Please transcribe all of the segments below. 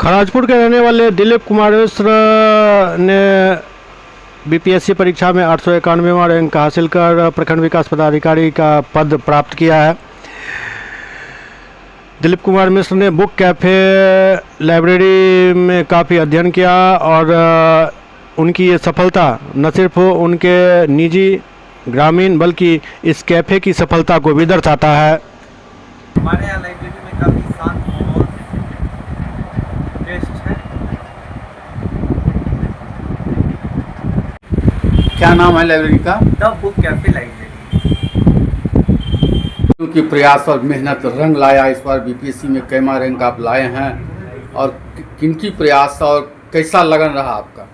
खराजपुर के रहने वाले दिलीप कुमार मिश्र ने बीपीएससी परीक्षा में 891वां रैंक हासिल कर प्रखंड विकास पदाधिकारी का पद प्राप्त किया है। दिलीप कुमार मिश्र ने बुक कैफ़े लाइब्रेरी में काफ़ी अध्ययन किया और उनकी ये सफलता न सिर्फ उनके निजी ग्रामीण बल्कि इस कैफ़े की सफलता को भी दर्शाता है। हमारे यहाँ लाइब्रेरी में काफ़ी शांत माहौल बेस्ट है। क्या नाम है लाइब्रेरी का? The book cafe library. क्योंकि प्रयास और मेहनत रंग लाया, इस बार बीपीएससी में कैमा रैंक आप लाए हैं और किनकी प्रयास और कैसा लगन रहा आपका?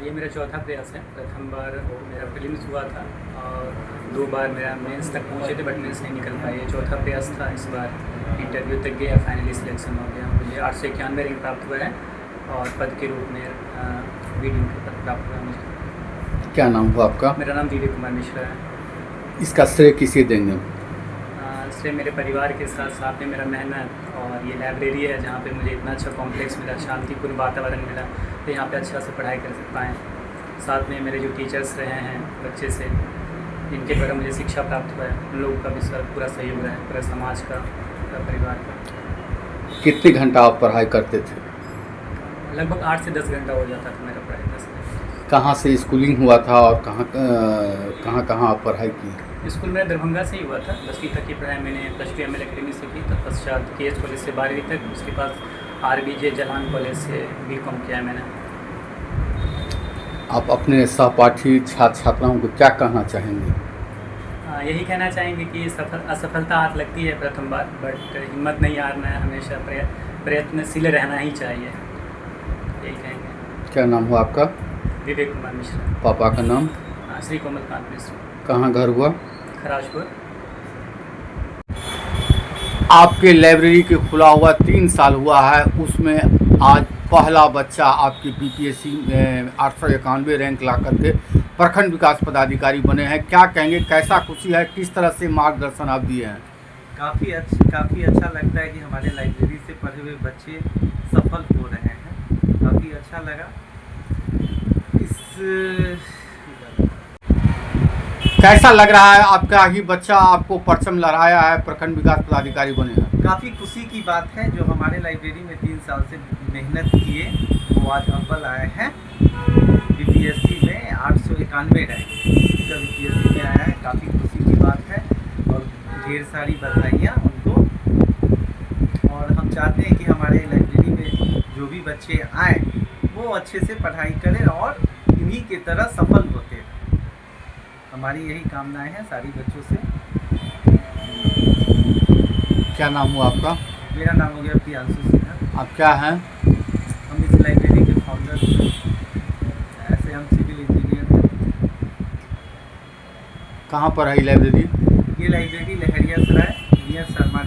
ये मेरा चौथा प्रयास है। प्रथम बार मेरा प्रीलिम्स हुआ था और 2 बार मेरा मेंस तक पहुंचे थे, बट मेंस नहीं निकल पाए। ये चौथा प्रयास था। इस बार इंटरव्यू तक गया, फाइनली सिलेक्शन हो गया। मुझे 891 रैंक प्राप्त हुआ है और पद के रूप में बीडीओ का पद प्राप्त हुआ है मुझे। क्या नाम हुआ आपका? मेरा नाम दिलीप कुमार मिश्रा है। इसका श्रेय किसे देंगे? इसलिए मेरे परिवार के साथ साथ में मेरा मेहनत और ये लाइब्रेरी है जहाँ पे मुझे इतना अच्छा कॉम्प्लेक्स मिला, शांतिपूर्ण वातावरण मिला, तो यहाँ पे अच्छा से पढ़ाई कर पाएँ। साथ में मेरे जो टीचर्स रहे हैं बच्चे से, इनके द्वारा मुझे शिक्षा प्राप्त हुआ है, उन लोगों का भी पूरा सहयोग रहा है, पूरा समाज का, पूरा परिवार का। कितने घंटा आप पढ़ाई करते थे? लगभग 8 से 10 घंटा हो जाता था मेरा पढ़ाई। 10 कहाँ से स्कूलिंग हुआ था और कहाँ आप पढ़ाई की? स्कूल मेरा दरभंगा से ही हुआ था। 10वीं तक की पढ़ाई मैंने +2 ML अकेडमी से की, तत्पश्चात KS कॉलेज से 12वीं तक, उसके बाद RBJ जलान कॉलेज से BCom किया है मैंने। आप अपने सहपाठी छात्र छात्राओं को क्या कहना चाहेंगे? यही कहना चाहेंगे कि असफलता हाथ लगती है प्रथम बार, बट हिम्मत नहीं हारना है, हमेशा प्रयत्नशील रहना ही चाहिए, यही कहेंगे। क्या नाम हुआ आपका? विवेक कुमार मिश्रा। पापा का नाम? श्री कोमलकांत मिश्रा। कहाँ घर हुआ? खराजपुर। आपके लाइब्रेरी के खुला हुआ 3 साल हुआ है, उसमें आज पहला बच्चा आपके बीपीएससी में 891 रैंक ला करके प्रखंड विकास पदाधिकारी बने हैं। क्या कहेंगे, कैसा खुशी है, किस तरह से मार्गदर्शन आप दिए हैं? काफ़ी अच्छा लगता है कि हमारे लाइब्रेरी से पढ़े हुए बच्चे सफल हो रहे हैं। काफ़ी अच्छा लगा। कैसा लग रहा है, आपका ही बच्चा आपको परचम लहराया है, प्रखंड विकास पदाधिकारी बने हैं? काफ़ी खुशी की बात है। जो हमारे लाइब्रेरी में 3 साल से मेहनत किए वो आज अव्वल आए हैं। बीपीएससी में 891 रैंक बीपीएससी में आया है, काफ़ी खुशी की बात है और ढेर सारी बधाइयाँ उनको। और हम चाहते हैं कि हमारे लाइब्रेरी में जो भी बच्चे आएँ वो अच्छे से पढ़ाई करें और इन्हीं की तरह सफल होते हैं। हमारी यही कामनाएं हैं सारी बच्चों से। क्या नाम हुआ आपका? मेरा नाम हो गया प्रियांशु सिन्हा। आप क्या हैं? हम इस लाइब्रेरी के फाउंडर हैं। ऐसे हम सिविल इंजीनियर हैं। कहाँ पर है ये लाइब्रेरी? ये लाइब्रेरी लहरिया सराय नियर शर्मा